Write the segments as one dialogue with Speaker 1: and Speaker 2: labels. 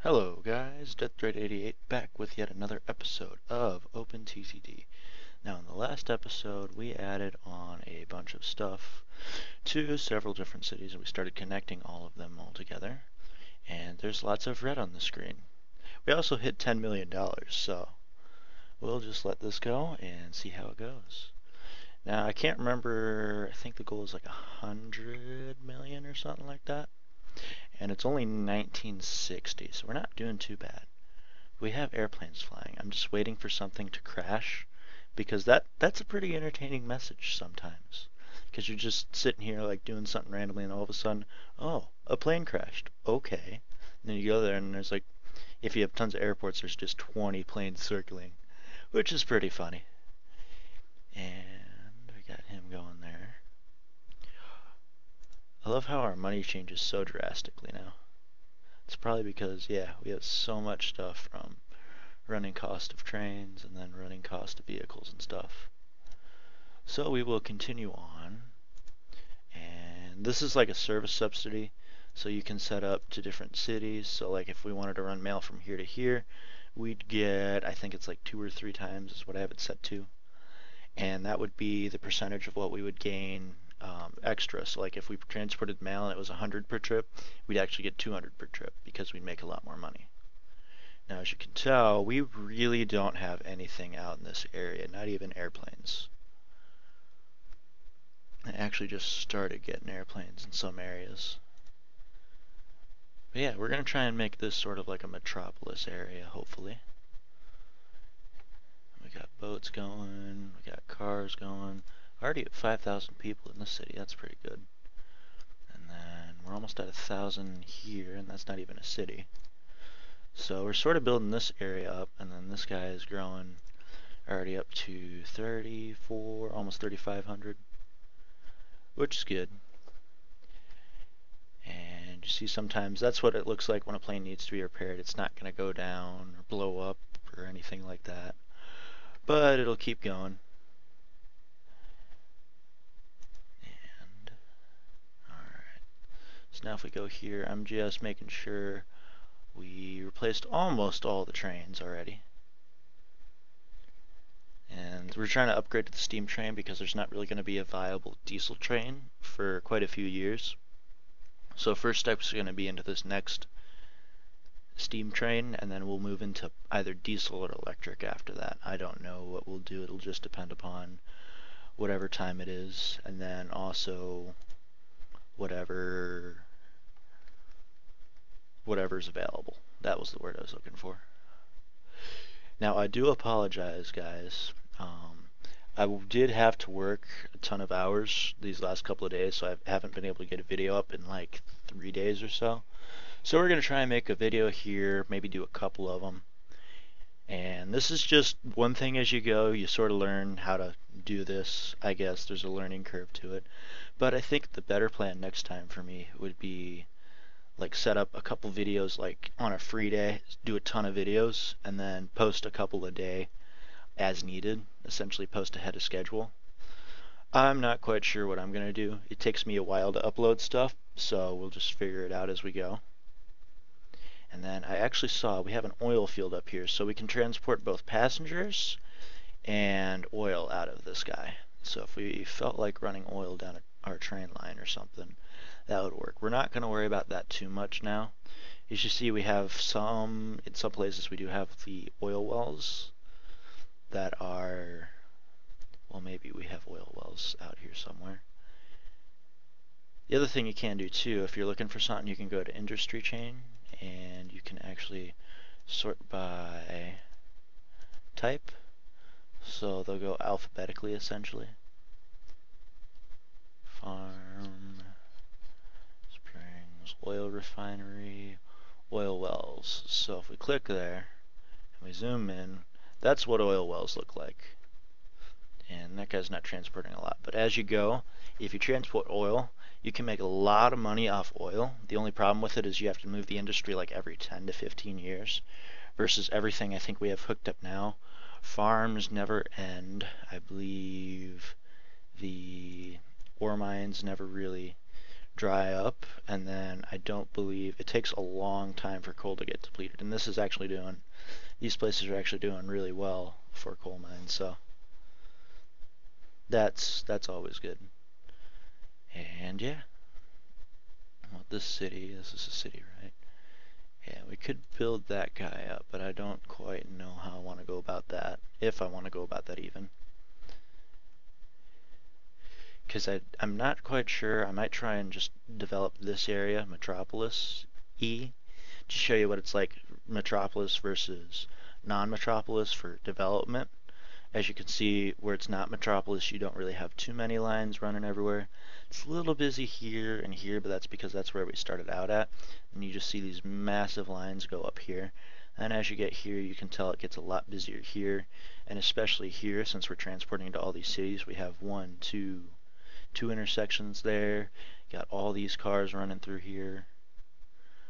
Speaker 1: Hello guys, DeathDroid88 back with yet another episode of OpenTTD. Now in the last episode we added on a bunch of stuff to several different cities and we started connecting all of them all together. And there's lots of red on the screen. We also hit $10 million, so we'll just let this go and see how it goes. Now I can't remember, I think the goal is like 100 million or something like that. And it's only 1960, so we're not doing too bad. We have airplanes flying. I'm just waiting for something to crash, because that's a pretty entertaining message sometimes. Because you're just sitting here like doing something randomly, and all of a sudden, oh, a plane crashed. Okay. And then you go there, and there's like, if you have tons of airports, there's just 20 planes circling, which is pretty funny. And we got him going there. I love how our money changes so drastically now. It's probably because, yeah, we have so much stuff from running cost of trains and then running cost of vehicles and stuff. So we will continue on. And this is like a service subsidy, so you can set up to different cities. So like if we wanted to run mail from here to here, we'd get, I think it's like 2 or 3 times is what I have it set to. And that would be the percentage of what we would gain extra. So like if we transported mail and it was 100 per trip, we'd actually get 200 per trip because we'd make a lot more money. Now as you can tell, we really don't have anything out in this area, not even airplanes. I actually just started getting airplanes in some areas. But yeah, we're going to try and make this sort of like a metropolis area, hopefully. We got boats going, we got cars going. Already at 5,000 people in this city, that's pretty good. And then we're almost at 1,000 here, and that's not even a city. So we're sort of building this area up, and then this guy is growing already up to 34, almost 3,500, which is good. And you see sometimes that's what it looks like when a plane needs to be repaired. It's not going to go down or blow up or anything like that, but it'll keep going. So now if we go here, I'm just making sure we replaced almost all the trains already. And we're trying to upgrade to the steam train because there's not really going to be a viable diesel train for quite a few years. So first step is going to be into this next steam train, and then we'll move into either diesel or electric after that. I don't know what we'll do. It'll just depend upon whatever time it is, and then also whatever's available. That was the word I was looking for. Now I do apologize, guys. I did have to work a ton of hours these last couple of days, so I haven't been able to get a video up in like 3 days or so. So we're going to try and make a video here, maybe do a couple of them. And this is just one thing as you go. You sort of learn how to do this. I guess there's a learning curve to it. But I think the better plan next time for me would be like set up a couple videos like on a free day, do a ton of videos, and then post a couple a day as needed, essentially post ahead of schedule. I'm not quite sure what I'm going to do. It takes me a while to upload stuff, so we'll just figure it out as we go. And then I actually saw we have an oil field up here, so we can transport both passengers and oil out of this guy. So if we felt like running oil down our train line or something, that would work. We're not going to worry about that too much now. As you see, we have in some places we do have the oil wells that are, well, maybe we have oil wells out here somewhere. The other thing you can do too, if you're looking for something, you can go to industry chain and you can actually sort by type. So they'll go alphabetically essentially. Farm, springs, oil refinery, oil wells. So if we click there and we zoom in, that's what oil wells look like. And that guy's not transporting a lot. But as you go, if you transport oil, you can make a lot of money off oil. The only problem with it is you have to move the industry like every 10 to 15 years versus everything I think we have hooked up now. Farms never end. I believe the ore mines never really dry up, and then I don't believe it takes a long time for coal to get depleted. And this is actually doing, these places are actually doing really well for coal mines, so that's always good. And yeah, well, this is a city, right? Yeah, we could build that guy up, but I don't quite know how I want to go about that, if I want to go about that even. Because I'm not quite sure. I might try and just develop this area, Metropolis E, to show you what it's like Metropolis versus non-Metropolis for development. As you can see, where it's not Metropolis, you don't really have too many lines running everywhere. It's a little busy here and here, but that's because that's where we started out at. And you just see these massive lines go up here. And as you get here, you can tell it gets a lot busier here. And especially here, since we're transporting to all these cities, we have two intersections there. Got all these cars running through here.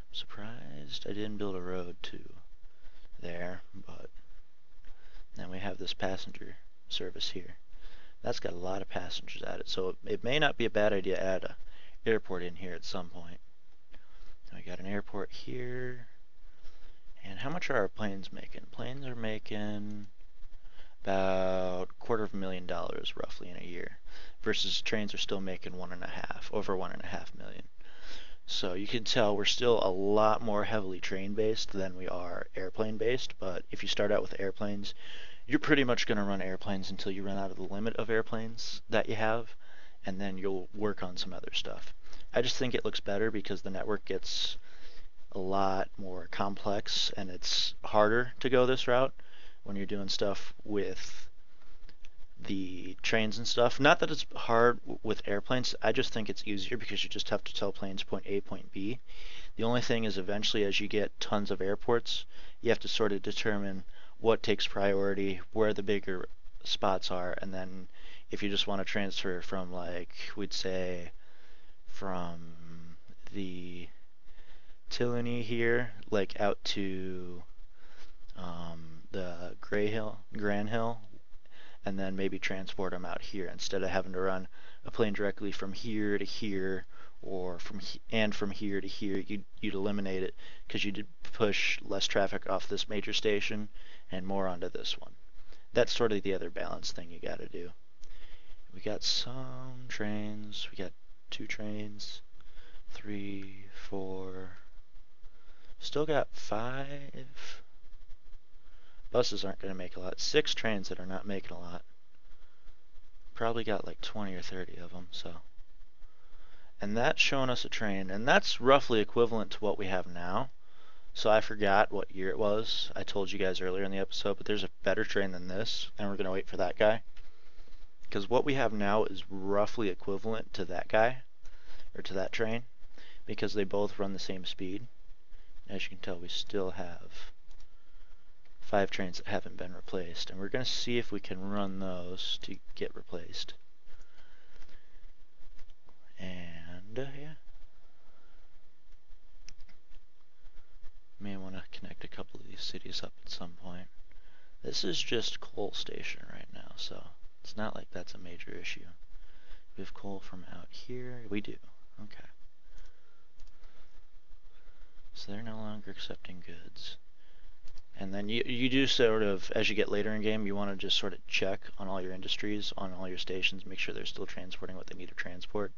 Speaker 1: I'm surprised I didn't build a road to there, but then we have this passenger service here. That's got a lot of passengers at it, so it may not be a bad idea to add an airport in here at some point. We got an airport here. And how much are our planes making? Planes are making about $250,000 roughly in a year, versus trains are still making over 1.5 million. So you can tell we're still a lot more heavily train based than we are airplane based, but if you start out with airplanes, you're pretty much going to run airplanes until you run out of the limit of airplanes that you have, and then you'll work on some other stuff. I just think it looks better because the network gets a lot more complex and it's harder to go this route when you're doing stuff with the trains and stuff. Not that it's hard with airplanes, I just think it's easier because you just have to tell planes point A, point B. The only thing is eventually as you get tons of airports, you have to sort of determine what takes priority, where the bigger spots are, and then if you just want to transfer from, like, we'd say from the Tillany here, like out to the Grand Hill, and then maybe transport them out here instead of having to run a plane directly from here to here, or from here to here. You'd eliminate it because you'd push less traffic off this major station and more onto this one. That's sort of the other balance thing you got to do. We got some trains. We got 2 trains, 3, 4. Still got 5. Buses aren't going to make a lot. 6 trains that are not making a lot. Probably got like 20 or 30 of them, so. And that's showing us a train, and that's roughly equivalent to what we have now. So I forgot what year it was. I told you guys earlier in the episode, but there's a better train than this, and we're going to wait for that guy. Because what we have now is roughly equivalent to that guy, or to that train, because they both run the same speed. As you can tell, we still have 5 trains that haven't been replaced, and we're going to see if we can run those to get replaced. And yeah, may want to connect a couple of these cities up at some point. This is just coal station right now, so it's not like that's a major issue. We have coal from out here. We do. Okay. So they're no longer accepting goods. And then you do sort of, as you get later in game, you want to just sort of check on all your industries, on all your stations, make sure they're still transporting what they need to transport.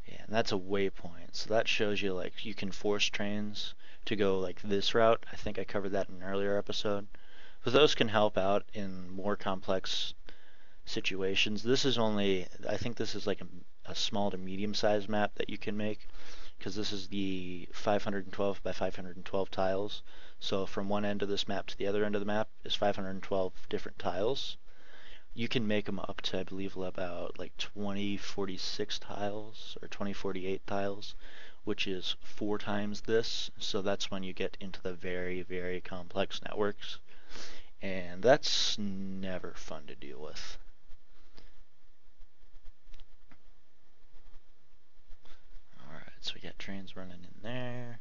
Speaker 1: Yeah, and that's a waypoint. So that shows you, like, you can force trains to go like this route. I think I covered that in an earlier episode. But those can help out in more complex situations. This is only, I think this is like a small to medium sized map that you can make, because this is the 512 by 512 tiles. So from one end of this map to the other end of the map is 512 different tiles. You can make them up to, I believe, about like 2046 tiles or 2048 tiles, which is 4 times this. So that's when you get into the very, very complex networks. And that's never fun to deal with. Alright, so we got trains running in there.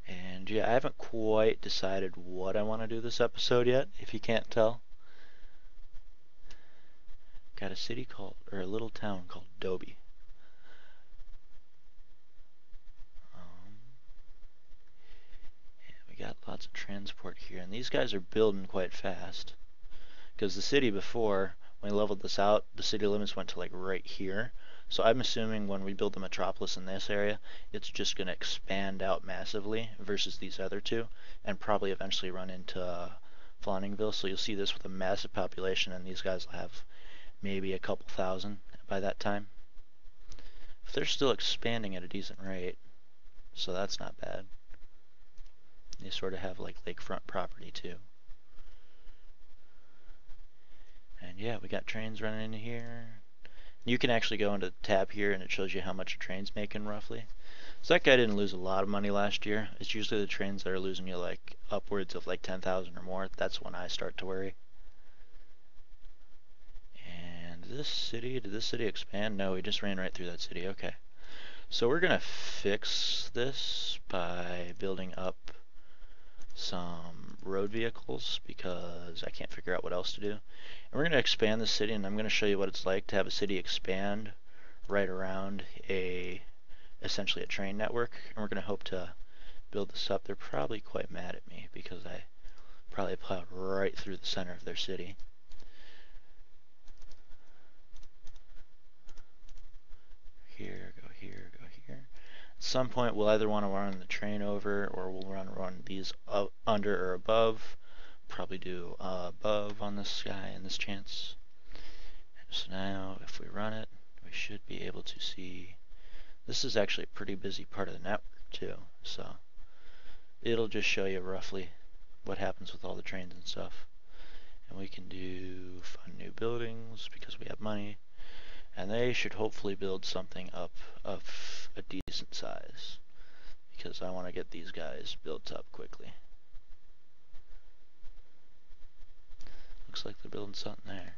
Speaker 1: And yeah, I haven't quite decided what I want to do this episode yet, if you can't tell. got a city called, or a little town called Dobie. Yeah, we got lots of transport here, and these guys are building quite fast. Because the city before, when we leveled this out, the city limits went to like right here. So I'm assuming when we build the metropolis in this area, it's just going to expand out massively versus these other two, and probably eventually run into Flawningville. So you'll see this with a massive population, and these guys will have maybe a couple thousand by that time. If they're still expanding at a decent rate, so that's not bad. They sort of have like lakefront property too. And yeah, we got trains running into here. You can actually go into the tab here and it shows you how much a train's making roughly. So that guy didn't lose a lot of money last year. It's usually the trains that are losing you like upwards of like 10,000 or more. That's when I start to worry. And this city, did this city expand? No, we just ran right through that city. Okay. So we're going to fix this by building up some road vehicles because I can't figure out what else to do. And we're going to expand the city, and I'm going to show you what it's like to have a city expand right around essentially a train network. And we're going to hope to build this up. They're probably quite mad at me because I probably plowed right through the center of their city. Here, go here, go here. At some point we'll either want to run the train over or we'll run these under or above. Probably do above on this guy in this chance. And so now if we run it, we should be able to see. This is actually a pretty busy part of the network too, so it'll just show you roughly what happens with all the trains and stuff. And we can do fund new buildings because we have money. And they should hopefully build something up of a decent size because I want to get these guys built up quickly. Looks like they're building something there.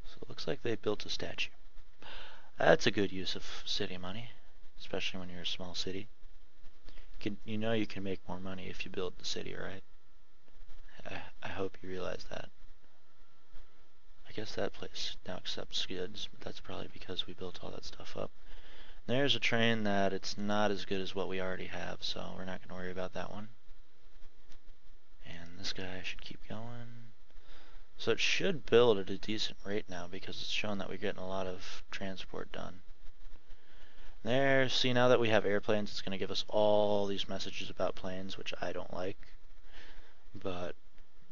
Speaker 1: So it looks like they built a statue. That's a good use of city money, especially when you're a small city. You know you can make more money if you build the city, right? I hope you realize that. I guess that place now accepts skids, but that's probably because we built all that stuff up. There's a train that it's not as good as what we already have, so we're not going to worry about that one. And this guy should keep going. So it should build at a decent rate now because it's showing that we're getting a lot of transport done. There, see, now that we have airplanes, it's going to give us all these messages about planes, which I don't like. But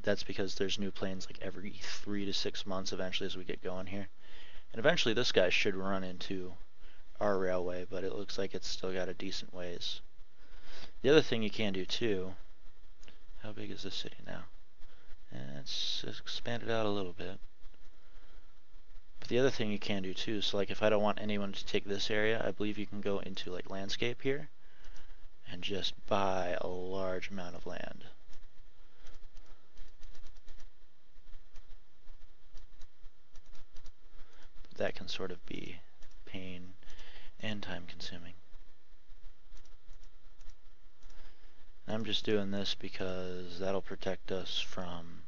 Speaker 1: that's because there's new planes like every 3 to 6 months eventually as we get going here. And eventually this guy should run into our railway, but it looks like it's still got a decent ways. The other thing you can do too, how big is this city now? It's expanded out a little bit. But the other thing you can do too, so like if I don't want anyone to take this area, I believe you can go into like landscape here and just buy a large amount of land. But that can sort of be pain and time consuming. And I'm just doing this because that'll protect us from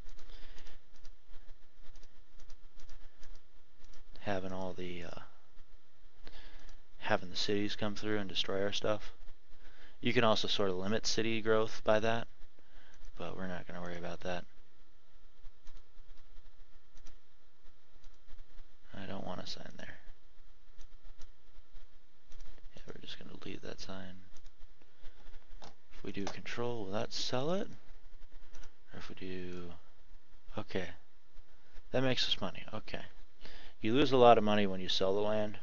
Speaker 1: having all the having the cities come through and destroy our stuff. You can also sort of limit city growth by that, but we're not going to worry about that. I don't want a sign there. Yeah, we're just going to leave that sign. If we do control, will that sell it? Or if we do, okay, that makes us money. Okay. You lose a lot of money when you sell the land,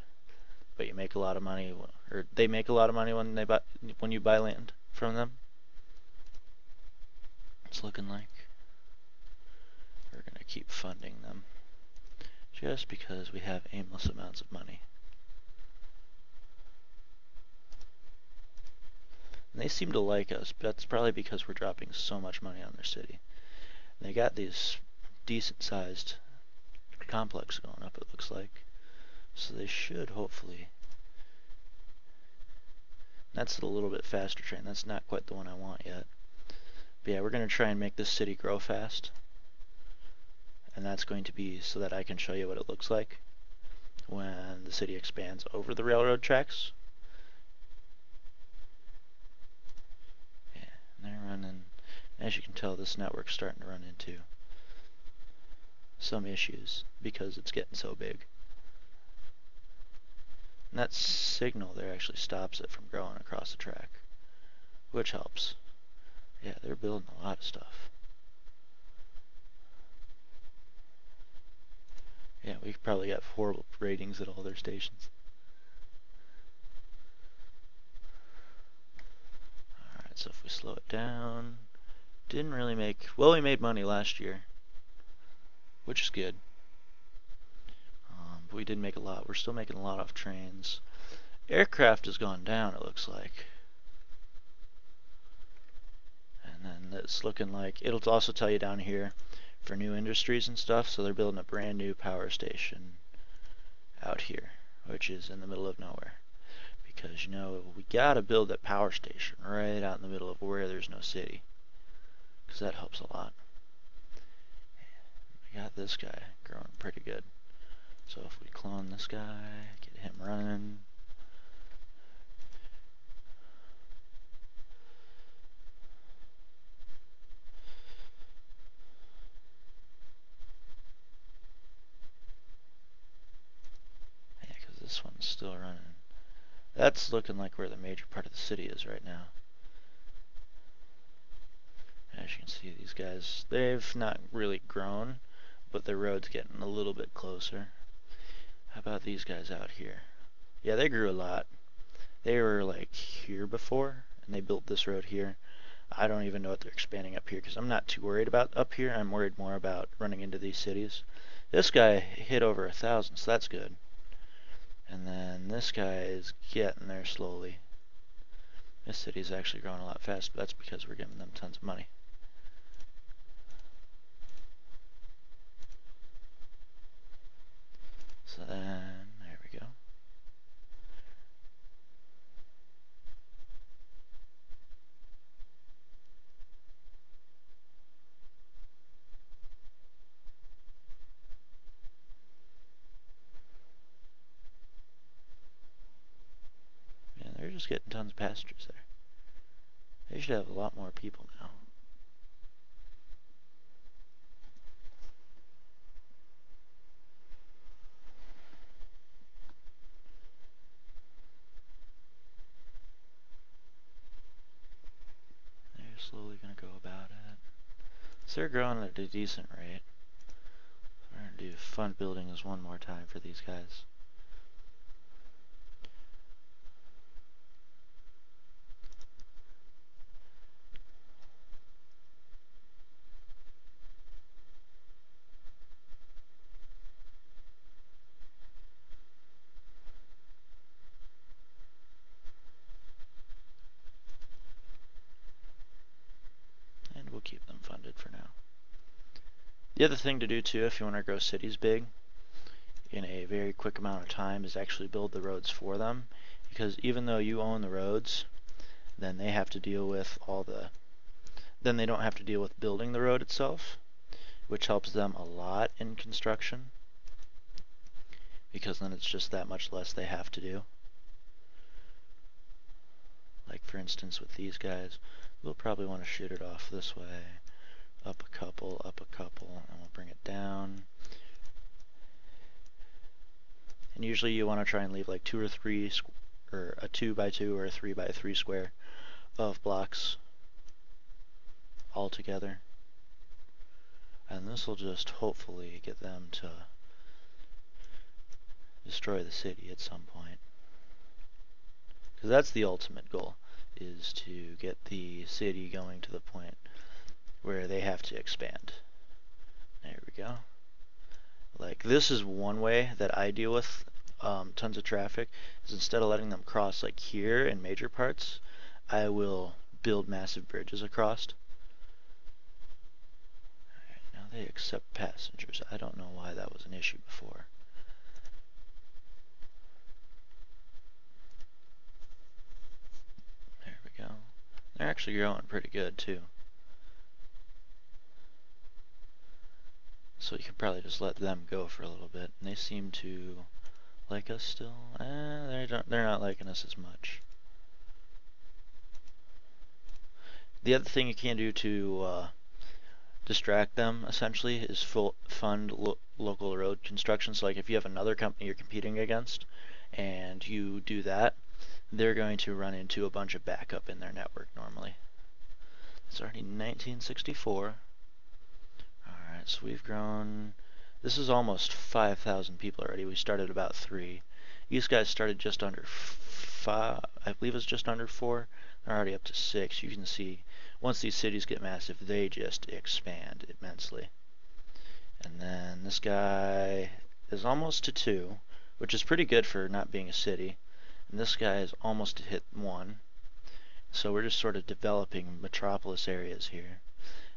Speaker 1: but you make a lot of money, or they make a lot of money when you buy land from them. It's looking like we're going to keep funding them just because we have aimless amounts of money. And they seem to like us, but that's probably because we're dropping so much money on their city. And they got these decent sized complex going up, it looks like. So they should hopefully That's a little bit faster train. That's not quite the one I want yet. But yeah, we're going to try and make this city grow fast. And that's going to be so that I can show you what it looks like when the city expands over the railroad tracks. Yeah, and they're running. As you can tell, this network's starting to run into some issues because it's getting so big. And that signal there actually stops it from growing across the track, which helps. Yeah, they're building a lot of stuff. Yeah, we probably got horrible ratings at all their stations. Alright, so if we slow it down, didn't really make, well, we made money last year, which is good. But we didn't make a lot. We're still making a lot off trains. Aircraft has gone down, it looks like. And then it's looking like, it'll also tell you down here for new industries and stuff, so they're building a brand new power station out here, which is in the middle of nowhere. Because, you know, we gotta build that power station right out in the middle of where there's no city. Because that helps a lot. We got this guy growing pretty good. So if we clone this guy, get him running. Yeah, because this one's still running. That's looking like where the major part of the city is right now. As you can see, these guys, they've not really grown, but the road's getting a little bit closer. How about these guys out here? Yeah, they grew a lot. They were like here before, and they built this road here. I don't even know what they're expanding up here because I'm not too worried about up here. I'm worried more about running into these cities. This guy hit over 1,000, so that's good. And then this guy is getting there slowly. This city's actually growing a lot faster, but that's because we're giving them tons of money. So then, there we go. Yeah, they're just getting tons of passengers there. They should have a lot more people now. They're slowly going to go about it. So they're growing at a decent rate. We're going to do fund buildings one more time for these guys. And we'll keep them funded for now. The other thing to do too, if you want to grow cities big in a very quick amount of time, is actually build the roads for them. Because even though you own the roads, then they have to deal with then they don't have to deal with building the road itself, which helps them a lot in construction. Because then it's just that much less they have to do. Like for instance with these guys, we'll probably want to shoot it off this way. Up a couple, and we'll bring it down. And usually you want to try and leave like 2 or 3, or a 2x2 or a 3x3 square of blocks all together. And this will just hopefully get them to destroy the city at some point. Because that's the ultimate goal, is to get the city going to the point where they have to expand. There we go. Like, this is one way that I deal with tons of traffic, is instead of letting them cross like here in major parts, I will build massive bridges across. Alright, now they accept passengers. I don't know why that was an issue before. we go. They're actually growing pretty good too. So you could probably just let them go for a little bit. And they seem to like us still. They're not liking us as much. The other thing you can do to distract them essentially is fund local road construction. So like if you have another company you're competing against and you do that, they're going to run into a bunch of backup in their network normally. It's already 1964. Alright, so we've grown. This is almost 5,000 people already. We started about 3. These guys started just under 5. I believe it's just under 4. They're already up to 6. You can see once these cities get massive, they just expand immensely. And then this guy is almost to 2, which is pretty good for not being a city. And this guy is almost to hit 1. So we're just sort of developing metropolis areas here.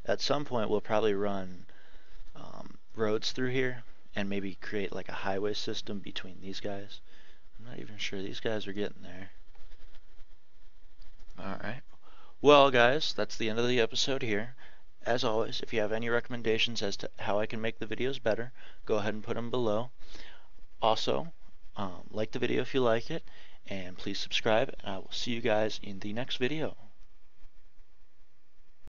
Speaker 1: At some point, we'll probably run roads through here and maybe create like a highway system between these guys. I'm not even sure. These guys are getting there. Alright. Well, guys, that's the end of the episode here. As always, if you have any recommendations as to how I can make the videos better, go ahead and put them below. Also, like the video if you like it, and please subscribe, and I will see you guys in the next video.